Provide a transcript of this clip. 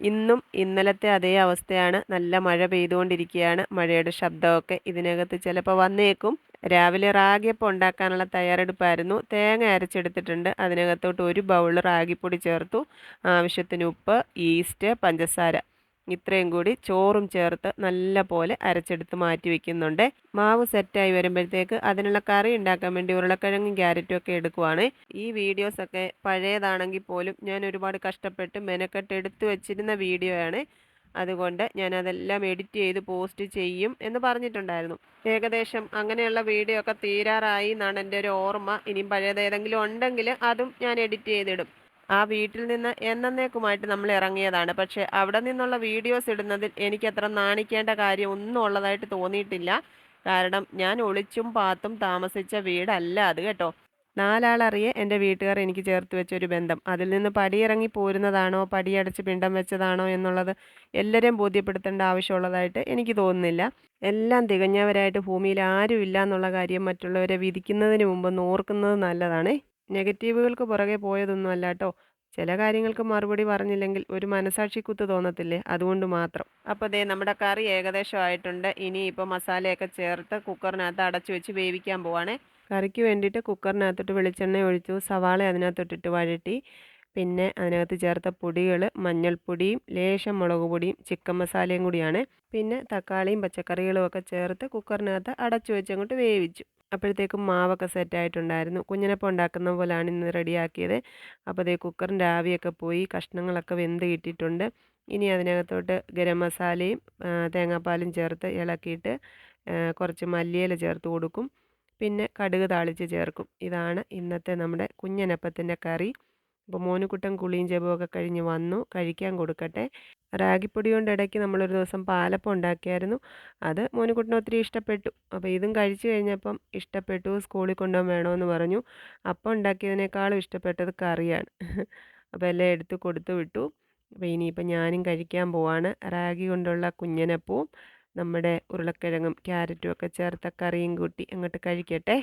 ഇന്നും ഇന്നലത്തെ അതേ അവസ്ഥയാണ്. നല്ല മഴ പെയ്തുകൊണ്ടിരിക്കുകയാണ്. മഴയുടെ ശബ്ദമൊക്കെ ഇതിനകത്ത് ചിലപ്പോൾ വന്നേക്കും. രാവിലെ റാഗിയപ്പം ഉണ്ടാക്കാനുള്ള തയ്യാറെടുപ്പായിരുന്നു. തേങ്ങ അരച്ചെടുത്തിട്ടുണ്ട്. അതിനകത്തോട്ട് 1 ബൗൾ റാഗിപ്പൊടി ചേർത്തു. ആവശ്യത്തിന് ഉപ്പ്, ഈസ്റ്റ്, പഞ്ചസാര ഇത്രയും കൂടി ചോറും ചേർത്ത് നല്ല പോലെ അരച്ചെടുത്ത് മാറ്റി വെക്കുന്നുണ്ട്. മാവ് സെറ്റായി വരുമ്പോഴത്തേക്ക് അതിനുള്ള കറി ഉണ്ടാക്കാൻ വേണ്ടി ഉരുളക്കിഴങ്ങും ക്യാരറ്റും ഒക്കെ എടുക്കുവാണ്. ഈ വീഡിയോസൊക്കെ പഴയതാണെങ്കിൽ പോലും ഞാൻ ഒരുപാട് കഷ്ടപ്പെട്ട് മെനക്കെട്ട് എടുത്തു വെച്ചിരുന്ന വീഡിയോ ആണ്. അതുകൊണ്ട് ഞാനതെല്ലാം എഡിറ്റ് ചെയ്ത് പോസ്റ്റ് ചെയ്യും എന്ന് പറഞ്ഞിട്ടുണ്ടായിരുന്നു. ഏകദേശം അങ്ങനെയുള്ള വീഡിയോ ഒക്കെ തീരാറായി എന്നാണ് എൻ്റെ ഒരു ഓർമ്മ. ഇനിയും പഴയത് ഏതെങ്കിലും ഉണ്ടെങ്കിൽ അതും ഞാൻ എഡിറ്റ് ചെയ്തിടും. ആ വീട്ടിൽ നിന്ന് എന്നേക്കുമായിട്ട് നമ്മൾ ഇറങ്ങിയതാണ്. പക്ഷേ അവിടെ നിന്നുള്ള വീഡിയോസ് ഇടുന്നതിൽ എനിക്കത്ര നാണിക്കേണ്ട കാര്യം ഒന്നും ഉള്ളതായിട്ട് തോന്നിയിട്ടില്ല. കാരണം ഞാൻ ഒളിച്ചും പാത്തും താമസിച്ച വീടല്ല അത് കേട്ടോ. നാലാളറിയെ എൻ്റെ വീട്ടുകാർ എനിക്ക് ചേർത്ത് വെച്ചൊരു ബന്ധം. അതിൽ നിന്ന് പടിയിറങ്ങി പോരുന്നതാണോ പടിയടച്ച് പിണ്ടം വെച്ചതാണോ എന്നുള്ളത് എല്ലാവരെയും ബോധ്യപ്പെടുത്തേണ്ട ആവശ്യമുള്ളതായിട്ട് എനിക്ക് തോന്നുന്നില്ല. എല്ലാം തികഞ്ഞവരായിട്ട് ഭൂമിയിൽ ആരും ഇല്ല എന്നുള്ള കാര്യം മറ്റുള്ളവരെ വിധിക്കുന്നതിന് മുമ്പ് ഒന്ന് ഓർക്കുന്നത് നല്ലതാണ്. നെഗറ്റീവുകൾക്ക് പുറകെ പോയതൊന്നും അല്ല കേട്ടോ. ചില കാര്യങ്ങൾക്ക് മറുപടി പറഞ്ഞില്ലെങ്കിൽ ഒരു മനസാക്ഷിക്കുത്ത് തോന്നത്തില്ലേ, അതുകൊണ്ട് മാത്രം. അപ്പോൾ ദേ നമ്മുടെ കറി ഏകദേശം ആയിട്ടുണ്ട്. ഇനി ഇപ്പോൾ മസാലയൊക്കെ ചേർത്ത് കുക്കറിനകത്ത് അടച്ചു വെച്ച് വേവിക്കാൻ പോവാണേ. കറിക്ക് വേണ്ടിയിട്ട് കുക്കറിനകത്തോട്ട് വെളിച്ചെണ്ണ ഒഴിച്ചു. സവാള അതിനകത്തോട്ടിട്ട് വഴറ്റി. പിന്നെ അതിനകത്ത് ചേർത്ത പൊടികൾ മഞ്ഞൾപ്പൊടിയും ലേശം മുളക് പൊടിയും ചിക്കൻ മസാലയും കൂടിയാണ്. പിന്നെ തക്കാളിയും പച്ചക്കറികളും ഒക്കെ ചേർത്ത് കുക്കറിനകത്ത് അടച്ചു വെച്ച് അങ്ങോട്ട് വേവിച്ചു. അപ്പോഴത്തേക്കും മാവൊക്കെ സെറ്റായിട്ടുണ്ടായിരുന്നു. കുഞ്ഞിനപ്പം ഉണ്ടാക്കുന്ന പോലെയാണ് ഇന്ന് റെഡിയാക്കിയത്. അപ്പോൾ അതേ കുക്കറിൻ്റെ ആവിയൊക്കെ പോയി കഷ്ണങ്ങളൊക്കെ വെന്ത് കിട്ടിയിട്ടുണ്ട്. ഇനി അതിനകത്തോട്ട് ഗരം മസാലയും തേങ്ങാപ്പാലും ചേർത്ത് ഇളക്കിയിട്ട് കുറച്ച് മല്ലിയില ചേർത്ത് കൊടുക്കും. പിന്നെ കടുക് താളിച്ച് ചേർക്കും. ഇതാണ് ഇന്നത്തെ നമ്മുടെ കുഞ്ഞനപ്പത്തിൻ്റെ കറി. അപ്പോൾ മോനുകുട്ടൻ കുളിയും ജപമൊക്കെ കഴിഞ്ഞ് വന്നു. കഴിക്കാൻ കൊടുക്കട്ടെ. റാഗിപ്പൊടി കൊണ്ട് ഇടയ്ക്ക് നമ്മളൊരു ദിവസം പാലപ്പം ഉണ്ടാക്കിയായിരുന്നു. അത് മോനുകുട്ടന് ഒത്തിരി ഇഷ്ടപ്പെട്ടു. അപ്പോൾ ഇതും കഴിച്ചു കഴിഞ്ഞപ്പം ഇഷ്ടപ്പെട്ടു. സ്കൂളിൽ കൊണ്ടുപോകാൻ വേണമെന്ന് പറഞ്ഞു. അപ്പം ഉണ്ടാക്കിയതിനേക്കാളും ഇഷ്ടപ്പെട്ടത് കറിയാണ്. അപ്പോൾ എല്ലാം എടുത്ത് കൊടുത്തു വിട്ടു. അപ്പോൾ ഇനിയിപ്പോൾ ഞാനും കഴിക്കാൻ പോവാണ്. റാഗി കൊണ്ടുള്ള കുഞ്ഞനപ്പവും നമ്മുടെ ഉരുളക്കിഴങ്ങും ക്യാരറ്റും ഒക്കെ ചേർത്ത കറിയും കൂട്ടി അങ്ങോട്ട് കഴിക്കട്ടെ.